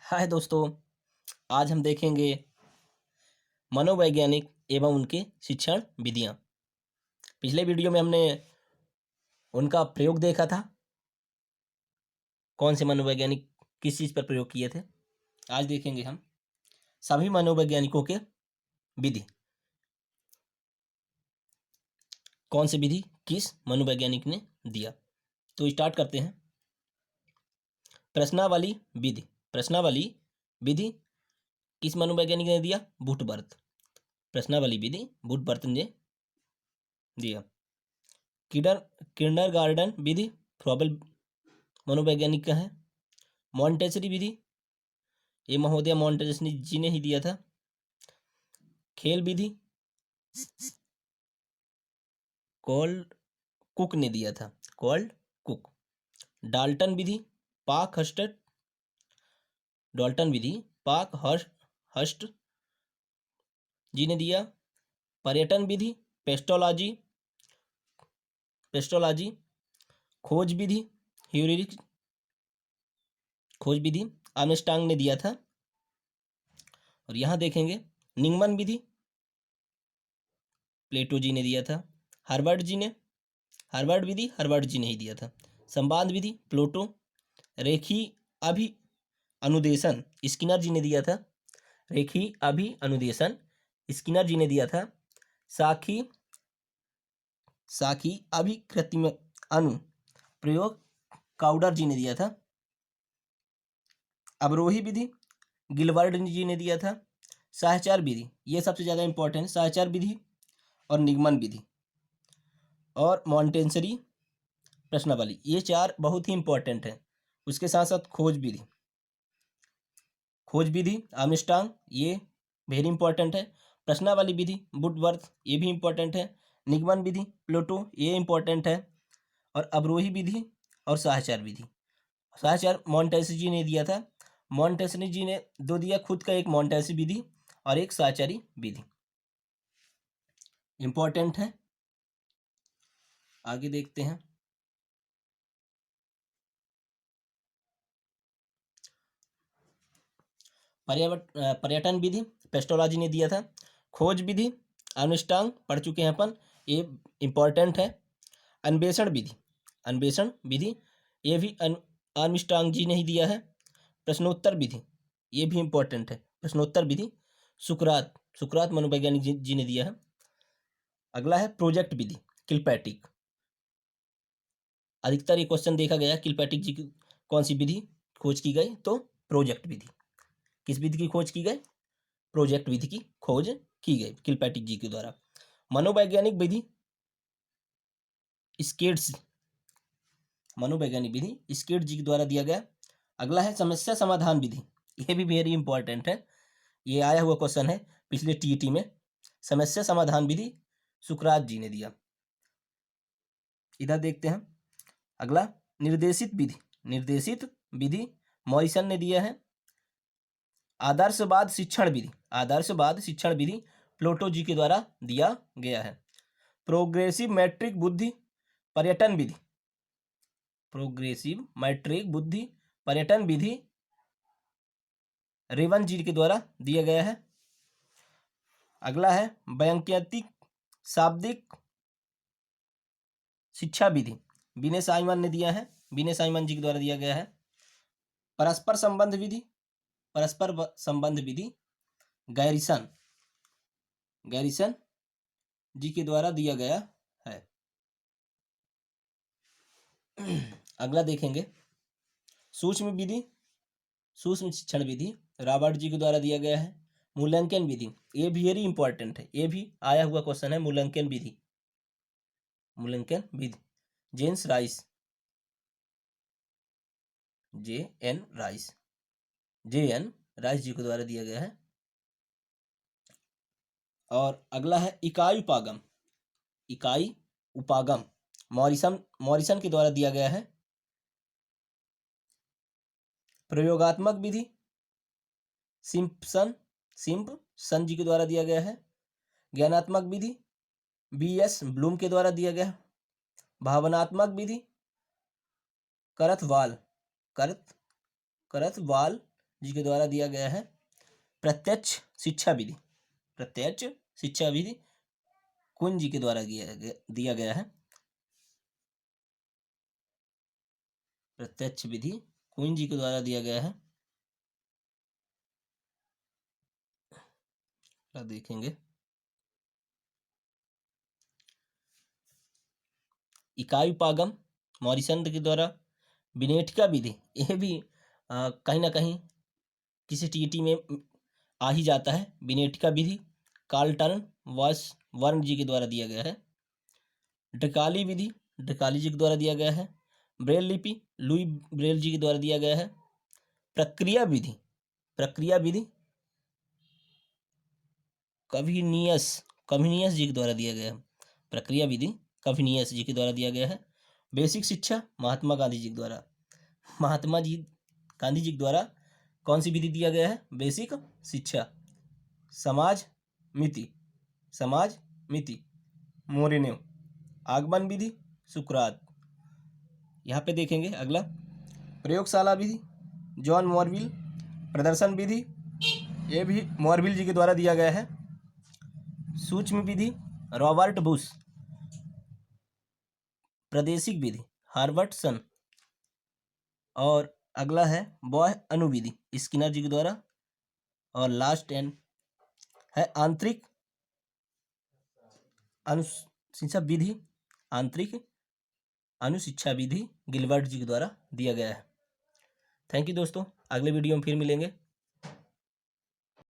हाय दोस्तों, आज हम देखेंगे मनोवैज्ञानिक एवं उनके शिक्षण विधियाँ। पिछले वीडियो में हमने उनका प्रयोग देखा था, कौन से मनोवैज्ञानिक किस चीज़ पर प्रयोग किए थे। आज देखेंगे हम सभी मनोवैज्ञानिकों के विधि, कौन सी विधि किस मनोवैज्ञानिक ने दिया। तो स्टार्ट करते हैं। प्रश्नावली विधि। प्रश्नावली विधि किस मनोवैज्ञानिक ने दिया? वुडवर्थ। प्रश्नावली विधि वुडवर्थ ने दिया। किंडरगार्टन विधि फ्रॉबल मनोवैज्ञानिक का है। मॉन्टेसरी विधि ये महोदय मॉन्टेसरी जी ने ही दिया था। खेल विधि कॉल्ड कुक ने दिया था, कॉल्ड कुक। डाल्टन विधि पाक हस्ट डाल्टन विधि पाक हस्ट जी ने दिया। पर्यटन विधि पेस्टोलॉजी पेस्टोलॉजी। खोज विधि ह्यूरिस्टिक खोज विधि आर्मस्ट्रांग ने दिया था। और यहाँ देखेंगे निंगमन विधि प्लेटो जी ने दिया था। हार्वर्ड विधि हार्वर्ड जी ने ही दिया था। संवाद विधि प्लेटो। रेखी अभि अनुदेशन स्किनर जी ने दिया था। रेखी अभि अनुदेशन स्किनर जी ने दिया था। साखी अभिकृतिम अनु प्रयोग काउडर जी ने दिया था। अवरोही विधि गिलबर्ट जी ने दिया था। साहचर्य विधि ये सबसे ज़्यादा इंपॉर्टेंट है, साहचर्य विधि और निगमन विधि और मॉन्टेसरी प्रश्नावली, ये चार बहुत ही इंपॉर्टेंट है। उसके साथ साथ खोज विधि आर्मस्ट्रांग ये वेरी इंपॉर्टेंट है। प्रश्नावली विधि वुडवर्थ ये भी इंपॉर्टेंट है। निगमन विधि प्लेटो ये इंपॉर्टेंट है। और अवरोही विधि और साहचर्य विधि, साहचर्य मॉन्टेसरी जी ने दिया था। मॉन्टेसरी जी ने दो दिया खुद का, एक मॉन्टेसरी विधि और एक साहचर्य विधि, इंपॉर्टेंट है। आगे देखते हैं। पर्यटन विधि पेस्टोलॉजी ने दिया था। खोज विधि आर्मस्ट्रांग पढ़ चुके हैं अपन, ये इंपॉर्टेंट है। अन्वेषण विधि ये भी आर्मस्ट्रांग जी ने ही दिया है। प्रश्नोत्तर विधि ये भी इंपॉर्टेंट है। प्रश्नोत्तर विधि सुकरात मनोवैज्ञानिक जी ने दिया है। अगला है प्रोजेक्ट विधि किलपैट्रिक। अधिकतर ये क्वेश्चन देखा गया किलपैट्रिक जी की कौन सी विधि खोज की गई, तो प्रोजेक्ट विधि। किस विधि की खोज की गई? प्रोजेक्ट विधि की खोज की गई किलपैट्रिक जी के द्वारा। मनोवैज्ञानिक विधि स्केट्स जी के द्वारा दिया गया। अगला है समस्या समाधान विधि, ये भी वेरी इंपॉर्टेंट है, ये आया हुआ क्वेश्चन है पिछले टीईटी में। समस्या समाधान विधि सुकरात जी ने दिया। इधर देखते हैं। अगला निर्देशित विधि मॉरिसन ने दिया है। आदर्शवाद शिक्षण विधि प्लेटो जी के द्वारा दिया गया है। प्रोग्रेसिव मैट्रिक बुद्धि पर्यटन विधि रेवन जी के द्वारा दिया गया है। अगला है व्यंग्यात्मक शाब्दिक शिक्षा विधि विनय साइमन ने दिया है, विनय साइमन जी के द्वारा दिया गया है। परस्पर संबंध विधि गैरिसन जी के द्वारा दिया गया है। अगला देखेंगे सूक्ष्म शिक्षण विधि रॉबर्ट जी के द्वारा दिया गया है। मूल्यांकन विधि ये भी वेरी इंपॉर्टेंट है, ये भी आया हुआ क्वेश्चन है। मूल्यांकन विधि जेन राइस जी के द्वारा दिया गया है। और अगला है इकाई उपागम मॉरिसन के द्वारा दिया गया है। प्रयोगात्मक विधि सिम्पसन जी के द्वारा दिया गया है। ज्ञानात्मक विधि BS ब्लूम के द्वारा दिया गया। भावनात्मक विधि करथवाल जी के द्वारा दिया गया है। प्रत्यक्ष शिक्षा विधि, प्रत्यक्ष शिक्षा विधि क्वीन जी के द्वारा दिया गया है। प्रत्यक्ष विधि क्वीन जी के द्वारा दिया गया है। देखेंगे इकाई उपागम मॉरिसन के द्वारा। विनेटिका विधि, यह भी कहीं ना कहीं किसी टीटी में आ ही जाता है। विनेटिका विधि कार्लटन वॉस वर्न जी के द्वारा दिया गया है। ड्रिकाली विधि ड्रिकाली जी के द्वारा दिया गया है। ब्रेल लिपि लुई ब्रेल जी के द्वारा दिया गया है। प्रक्रिया विधि कविनियस जी के द्वारा दिया गया है। प्रक्रिया विधि कविनियस जी के द्वारा दिया गया है। बेसिक शिक्षा महात्मा गांधी जी के द्वारा, महात्मा जी गांधी जी के द्वारा कौन सी विधि दिया गया है? बेसिक शिक्षा। समाज मिति मोरेनो। आगमन विधि सुकरात। यहाँ पे देखेंगे अगला प्रयोगशाला विधि जॉन मॉरविल। प्रदर्शन विधि ये भी मॉरविल जी के द्वारा दिया गया है। सूक्ष्म विधि रॉबर्ट बुश। प्रादेशिक विधि हार्वर्टसन। और अगला है बॉय अनुविधि स्किनर जी के द्वारा। और लास्ट एंड है आंतरिक अनुशिक्षा विधि आंतरिक अनुशिक्षा विधि गिलबर्ट जी के द्वारा दिया गया है। थैंक यू दोस्तों, अगले वीडियो में फिर मिलेंगे।